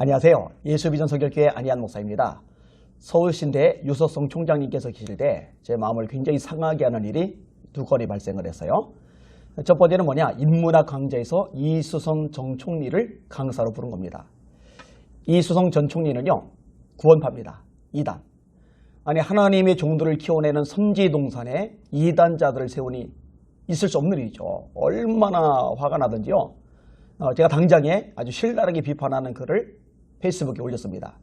안녕하세요. 예수비전 선결교회 안희한 목사입니다. 서울신대 유서성 총장님께서 계실 때 제 마음을 굉장히 상하게 하는 일이 두 건이 발생을 했어요. 첫 번째는 인문학 강좌에서 이수성 전 총리를 강사로 부른 겁니다. 이수성 전 총리는요, 구원파입니다. 이단. 아니, 하나님의 종들을 키워내는 선지동산에 이단자들을 세우니 있을 수 없는 일이죠. 얼마나 화가 나든지요. 제가 당장에 아주 신랄하게 비판하는 글을 페이스북에 올렸습니다.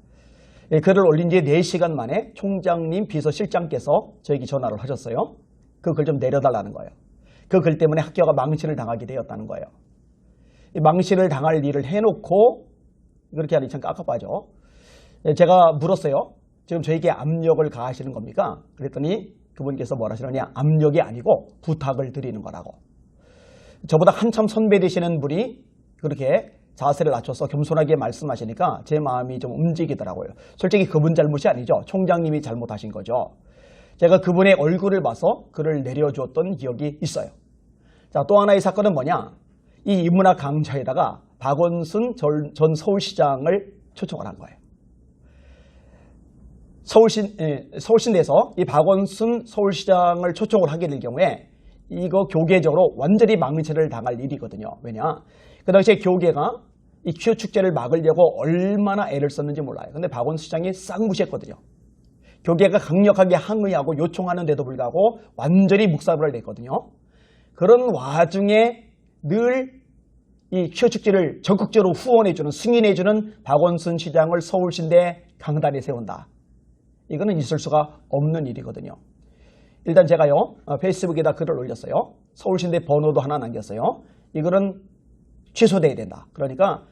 글을 올린 지 4시간 만에 총장님 비서실장께서 저에게 전화를 하셨어요. 그 글 좀 내려달라는 거예요. 그 글 때문에 학교가 망신을 당하게 되었다는 거예요. 이 망신을 당할 일을 해놓고 그렇게 하니 참 깝깝하죠. 제가 물었어요. 지금 저에게 압력을 가하시는 겁니까? 그랬더니 그분께서 뭐라 하시느냐, 압력이 아니고 부탁을 드리는 거라고. 저보다 한참 선배 되시는 분이 그렇게 자세를 낮춰서 겸손하게 말씀하시니까 제 마음이 좀 움직이더라고요. 솔직히 그분 잘못이 아니죠. 총장님이 잘못하신 거죠. 제가 그분의 얼굴을 봐서 글을 내려주었던 기억이 있어요. 자, 또 하나의 사건은 이 인문학 강좌에다가 박원순 전 서울시장을 초청을 한 거예요. 서울신대에서 이 박원순 서울시장을 초청을 하게 될 경우에 이거 교계적으로 완전히 망신을 당할 일이거든요. 왜냐? 그 당시에 교계가 이 퀴어 축제를 막으려고 얼마나 애를 썼는지 몰라요. 근데 박원순 시장이 싹 무시했거든요. 교계가 강력하게 항의하고 요청하는데도 불구하고 완전히 묵살을 냈거든요. 그런 와중에 늘 이 퀴어 축제를 적극적으로 후원해주는, 승인해주는 박원순 시장을 서울신대 강단에 세운다. 이거는 있을 수가 없는 일이거든요. 일단 제가요, 페이스북에다 글을 올렸어요. 서울신대 번호도 하나 남겼어요. 이 글은 취소돼야 된다. 그러니까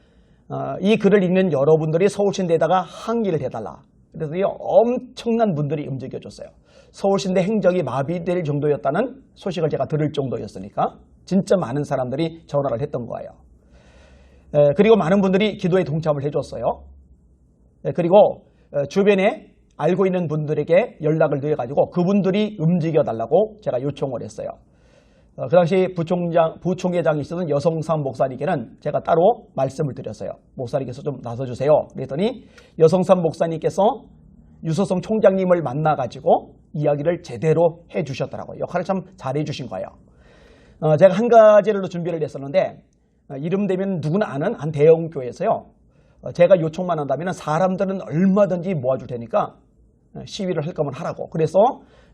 이 글을 읽는 여러분들이 서울신대에다가 항의를 해달라. 그래서 엄청난 분들이 움직여줬어요. 서울신대 행정이 마비될 정도였다는 소식을 제가 들을 정도였으니까 진짜 많은 사람들이 전화를 했던 거예요. 그리고 많은 분들이 기도에 동참을 해줬어요. 그리고 주변에 알고 있는 분들에게 연락을 드려가지고 그분들이 움직여달라고 제가 요청을 했어요. 그 당시 부총회장이시던 여성삼 목사님께는 제가 따로 말씀을 드렸어요. 목사님께서 좀 나서주세요. 그랬더니 여성삼 목사님께서 유서성 총장님을 만나가지고 이야기를 제대로 해주셨더라고요. 역할을 참 잘해주신 거예요. 제가 한 가지를 준비를 했었는데 이름 되면 누구나 아는 한 대형교회에서요. 제가 요청만 한다면 사람들은 얼마든지 모아줄 테니까 시위를 할 거면 하라고. 그래서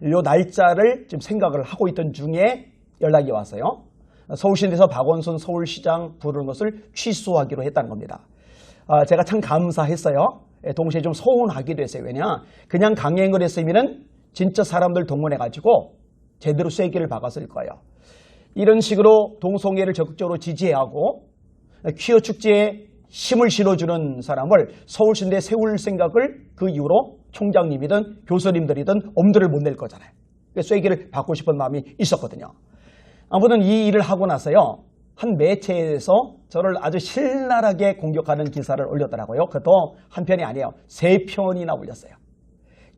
이 날짜를 지금 생각을 하고 있던 중에 연락이 왔어요. 서울신대에서 박원순 서울시장 부르는 것을 취소하기로 했다는 겁니다. 제가 참 감사했어요. 동시에 좀 서운하기도 했어요. 왜냐? 그냥 강행을 했으면 진짜 사람들 동원해가지고 제대로 쐐기를 박았을 거예요. 이런 식으로 동성애를 적극적으로 지지하고 퀴어 축제에 힘을 실어주는 사람을 서울신대에 세울 생각을 그 이후로 총장님이든 교수님들이든 엄두를 못 낼 거잖아요. 쐐기를 받고 싶은 마음이 있었거든요. 아무튼 이 일을 하고 나서요, 한 매체에서 저를 아주 신랄하게 공격하는 기사를 올렸더라고요. 그것도 한 편이 아니에요. 3편이나 올렸어요.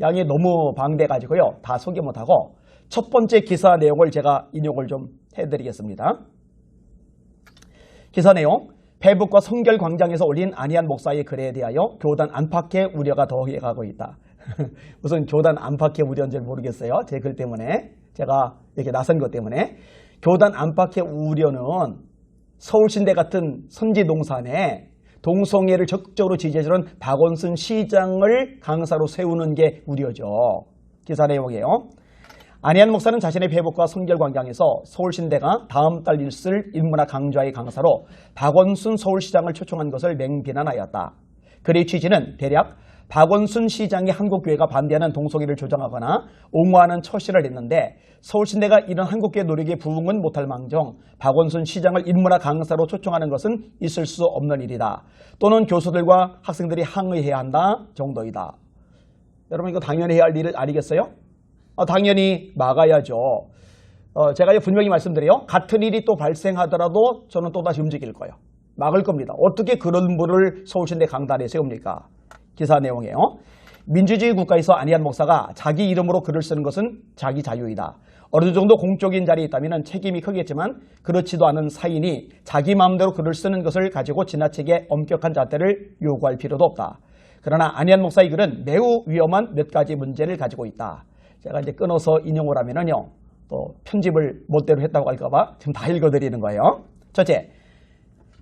양이 너무 방대해가지고요, 다 소개 못하고 첫 번째 기사 내용을 제가 인용을 좀 해드리겠습니다. 기사 내용: 페북과 성결광장에서 올린 안희한 목사의 글에 대하여 교단 안팎의 우려가 더해가고 있다. 무슨 교단 안팎의 우려인지 모르겠어요. 제 글 때문에, 제가 이렇게 나선 것 때문에. 교단 안팎의 우려는 서울신대 같은 선지동산에 동성애를 적극적으로 지지해주는 박원순 시장을 강사로 세우는 게 우려죠. 기사 내용이에요. 안희한 목사는 자신의 페북과 성결광장에서 서울신대가 다음 달 있을 인문학 강좌의 강사로 박원순 서울시장을 초청한 것을 맹비난하였다. 글의 취지는 대략 박원순 시장이 한국교회가 반대하는 동성애를 조장하거나 옹호하는 처시를 했는데 서울신대가 이런 한국교회 노력에 부응은 못할 망정 박원순 시장을 인문학 강사로 초청하는 것은 있을 수 없는 일이다. 또는 교수들과 학생들이 항의해야 한다 정도이다. 여러분, 이거 당연히 해야 할 일 아니겠어요? 당연히 막아야죠. 제가 분명히 말씀드려요. 같은 일이 또 발생하더라도 저는 또다시 움직일 거예요. 막을 겁니다. 어떻게 그런 분을 서울신대 강단에 세웁니까? 기사 내용이에요. 민주주의 국가에서 안희한 목사가 자기 이름으로 글을 쓰는 것은 자기 자유이다. 어느 정도 공적인 자리에 있다면 책임이 크겠지만 그렇지도 않은 사인이 자기 마음대로 글을 쓰는 것을 가지고 지나치게 엄격한 잣대를 요구할 필요도 없다. 그러나 안희안 목사의 글은 매우 위험한 몇 가지 문제를 가지고 있다. 제가 이제 끊어서 인용을 하면은요, 또 편집을 멋대로 했다고 할까봐 지금 다 읽어드리는 거예요. 첫째,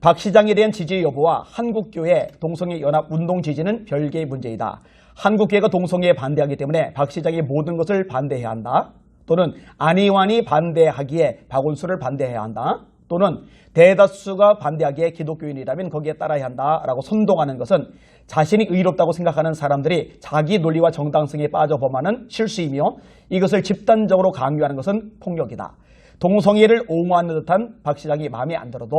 박 시장에 대한 지지 여부와 한국교회 동성애 연합 운동 지지는 별개의 문제이다. 한국교회가 동성애에 반대하기 때문에 박 시장의 모든 것을 반대해야 한다. 또는 안희환이 반대하기에 박원순을 반대해야 한다. 또는 대다수가 반대하기에 기독교인이라면 거기에 따라야 한다라고 선동하는 것은 자신이 의롭다고 생각하는 사람들이 자기 논리와 정당성에 빠져 범하는 실수이며 이것을 집단적으로 강요하는 것은 폭력이다. 동성애를 옹호하는 듯한 박 시장이 마음에 안 들어도,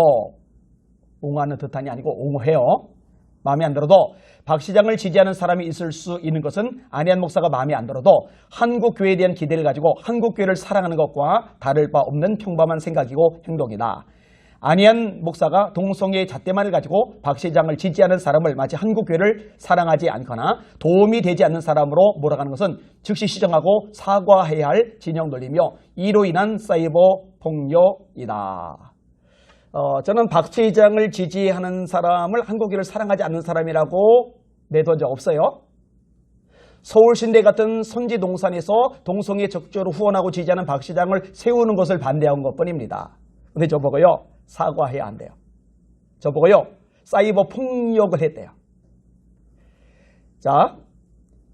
옹호하는 듯한이 아니고 옹호해요. 마음에 안 들어도 박 시장을 지지하는 사람이 있을 수 있는 것은 안희안 목사가 마음에 안 들어도 한국교회에 대한 기대를 가지고 한국교회를 사랑하는 것과 다를 바 없는 평범한 생각이고 행동이다. 안희안 목사가 동성애의 잣대만을 가지고 박 시장을 지지하는 사람을 마치 한국교회를 사랑하지 않거나 도움이 되지 않는 사람으로 몰아가는 것은 즉시 시정하고 사과해야 할 진영 논리며 이로 인한 사이버 폭력이다. 저는 박 시장을 지지하는 사람을 한국교회를 사랑하지 않는 사람이라고 내던 적 없어요. 서울신대 같은 선지동산에서 동성애 적극적으로 후원하고 지지하는 박 시장을 세우는 것을 반대한 것뿐입니다. 근데 저보고요, 사과해야 한대요. 저보고요, 사이버 폭력을 했대요. 자,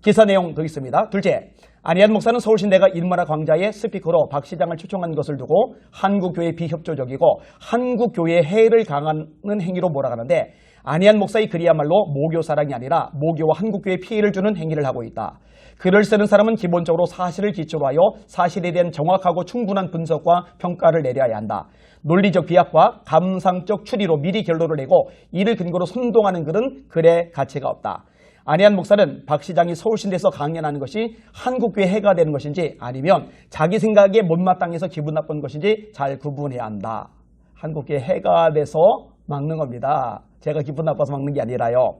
기사 내용 더 있습니다. 둘째, 안희안 목사는 서울신대가 일문화 강좌의 스피커로 박 시장을 초청한 것을 두고 한국교회 비협조적이고 한국교회의 해를 강하는 행위로 몰아가는데 안희안 목사의 글이야말로 모교사랑이 아니라 모교와 한국교회에 피해를 주는 행위를 하고 있다. 글을 쓰는 사람은 기본적으로 사실을 기초로 하여 사실에 대한 정확하고 충분한 분석과 평가를 내려야 한다. 논리적 비약과 감상적 추리로 미리 결론을 내고 이를 근거로 선동하는 글은 글의 가치가 없다. 안희안 목사는 박 시장이 서울신대에서 강연하는 것이 한국교회 해가 되는 것인지 아니면 자기 생각에 못마땅해서 기분 나쁜 것인지 잘 구분해야 한다. 한국교회 해가 돼서 막는 겁니다. 제가 기분 나빠서 막는 게 아니라요.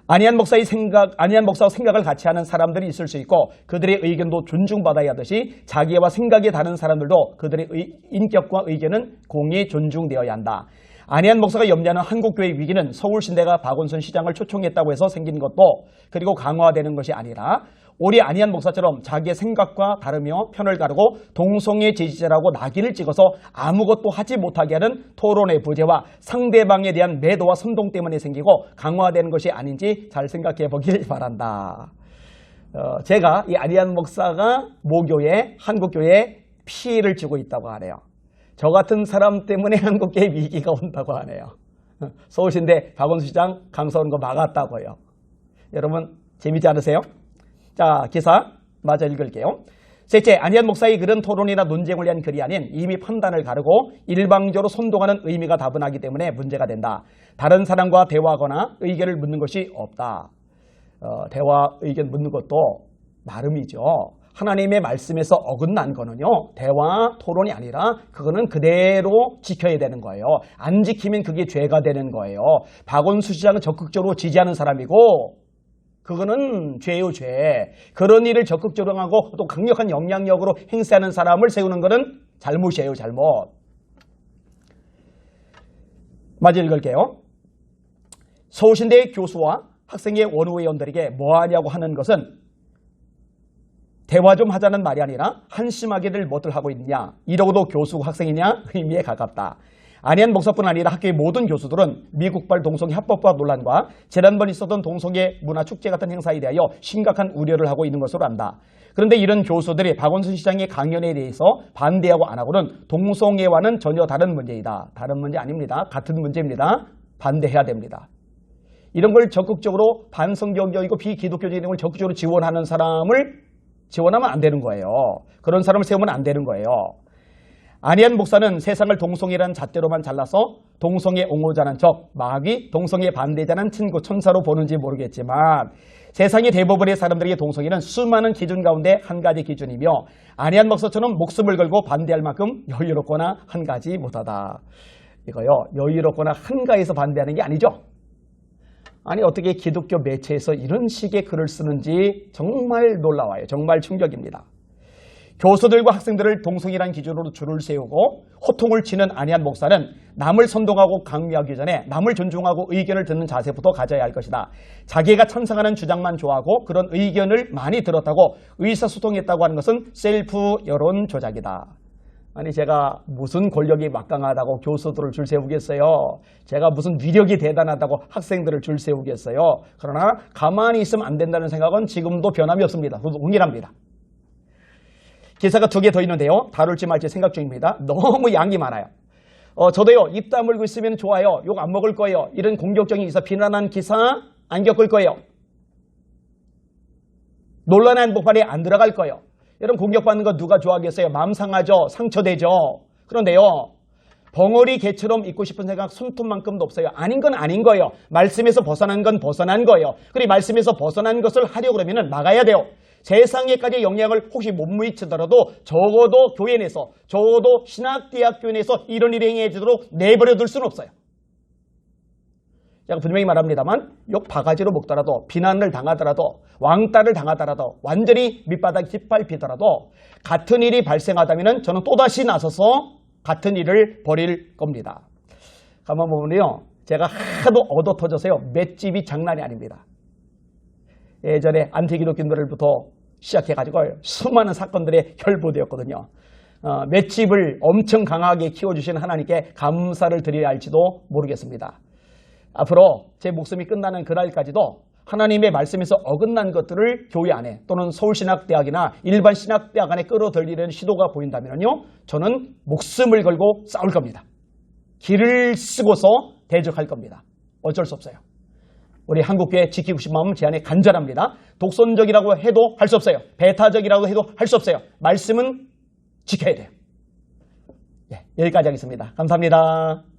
안희안 목사와 생각을 같이 하는 사람들이 있을 수 있고 그들의 의견도 존중받아야 하듯이 자기와 생각이 다른 사람들도 그들의 인격과 의견은 공히 존중되어야 한다. 안희안 목사가 염려하는 한국교회의 위기는 서울신대가 박원순 시장을 초청했다고 해서 생긴 것도 그리고 강화되는 것이 아니라 우리 안희안 목사처럼 자기의 생각과 다르며 편을 가르고 동성애 지지자라고 낙인을 찍어서 아무것도 하지 못하게 하는 토론의 부재와 상대방에 대한 매도와 선동 때문에 생기고 강화되는 것이 아닌지 잘 생각해 보길 바란다. 제가 이 안희안 목사가 모교에 한국교회에 피해를 주고 있다고 하네요. 저 같은 사람 때문에 한국교회 위기가 온다고 하네요. 서울신대 박원순 시장 강서오는 거 막았다고요. 여러분 재미지 않으세요? 자, 기사 마저 읽을게요. 셋째, 안희안 목사의 글은 토론이나 논쟁을 위한 글이 아닌 이미 판단을 가르고 일방적으로 선동하는 의미가 다분하기 때문에 문제가 된다. 다른 사람과 대화하거나 의견을 묻는 것이 없다. 대화, 의견 묻는 것도 나름이죠. 하나님의 말씀에서 어긋난 거는요, 대화, 토론이 아니라 그거는 그대로 지켜야 되는 거예요. 안 지키면 그게 죄가 되는 거예요. 박원순 시장은 적극적으로 지지하는 사람이고 그거는 죄요, 죄. 그런 일을 적극적으로 하고 또 강력한 영향력으로 행사하는 사람을 세우는 거는 잘못이에요, 잘못. 마저 읽을게요. 서울신대 교수와 학생의 원후회원들에게 뭐하냐고 하는 것은 대화 좀 하자는 말이 아니라 한심하게들 뭐들 하고 있느냐, 이러고도 교수고 학생이냐 의미에 가깝다. 안희안 목사뿐 아니라 학교의 모든 교수들은 미국발 동성애 합법화 논란과 지난번 있었던 동성애 문화축제 같은 행사에 대하여 심각한 우려를 하고 있는 것으로 안다. 그런데 이런 교수들이 박원순 시장의 강연에 대해서 반대하고 안 하고는 동성애와는 전혀 다른 문제이다. 다른 문제 아닙니다. 같은 문제입니다. 반대해야 됩니다. 이런 걸 적극적으로 반성경적이고 비기독교적인 걸 적극적으로 지원하는 사람을 지원하면 안 되는 거예요. 그런 사람을 세우면 안 되는 거예요. 안희안 목사는 세상을 동성애라는 잣대로만 잘라서 동성애 옹호자는 적, 마귀, 동성애 반대자는 친구, 천사로 보는지 모르겠지만 세상의 대부분의 사람들에게 동성애는 수많은 기준 가운데 한 가지 기준이며 안희안 목사처럼 목숨을 걸고 반대할 만큼 여유롭거나 한 가지 못하다. 이거요, 여유롭거나 한가해서 반대하는 게 아니죠. 아니 어떻게 기독교 매체에서 이런 식의 글을 쓰는지 정말 놀라워요. 정말 충격입니다. 교수들과 학생들을 동성이란 기준으로 줄을 세우고 호통을 치는 안희한 목사는 남을 선동하고 강요하기 전에 남을 존중하고 의견을 듣는 자세부터 가져야 할 것이다. 자기가 찬성하는 주장만 좋아하고 그런 의견을 많이 들었다고 의사소통했다고 하는 것은 셀프 여론 조작이다. 아니 제가 무슨 권력이 막강하다고 교수들을 줄 세우겠어요. 제가 무슨 위력이 대단하다고 학생들을 줄 세우겠어요. 그러나 가만히 있으면 안 된다는 생각은 지금도 변함이 없습니다. 동일합니다. 기사가 2개 더 있는데요. 다룰지 말지 생각 중입니다. 너무 양이 많아요. 저도요. 입 다물고 있으면 좋아요. 욕 안 먹을 거예요. 이런 공격적인 기사, 비난한 기사 안 겪을 거예요. 논란의 한복판에 안 들어갈 거예요. 여러분 공격받는 거 누가 좋아하겠어요? 마음 상하죠. 상처되죠. 그런데요. 벙어리 개처럼 있고 싶은 생각 손톱만큼도 없어요. 아닌 건 아닌 거예요. 말씀에서 벗어난 건 벗어난 거예요. 그리고 말씀에서 벗어난 것을 하려고 그러면 막아야 돼요. 세상에까지 영향을 혹시 못 미치더라도 적어도 교회 내에서 적어도 신학대학교 내에서 이런 일이 행해지도록 내버려둘 수는 없어요. 제가 분명히 말합니다만 욕 바가지로 먹더라도 비난을 당하더라도 왕따를 당하더라도 완전히 밑바닥 짓밟히더라도 같은 일이 발생하다면 저는 또다시 나서서 같은 일을 벌일 겁니다. 가만 보면요. 제가 하도 얻어 터져서요. 맷집이 장난이 아닙니다. 예전에 안티기독교인들부터 시작해가지고 수많은 사건들에 혈보되었거든요. 맷집을 엄청 강하게 키워주신 하나님께 감사를 드려야 할지도 모르겠습니다. 앞으로 제 목숨이 끝나는 그날까지도 하나님의 말씀에서 어긋난 것들을 교회 안에 또는 서울신학대학이나 일반 신학대학 안에 끌어들이는 시도가 보인다면요, 저는 목숨을 걸고 싸울 겁니다. 길을 쓰고서 대적할 겁니다. 어쩔 수 없어요. 우리 한국교회 지키고 싶은 마음은 제 안에 간절합니다. 독선적이라고 해도 할 수 없어요. 배타적이라고 해도 할 수 없어요. 말씀은 지켜야 돼요. 여기까지 하겠습니다. 감사합니다.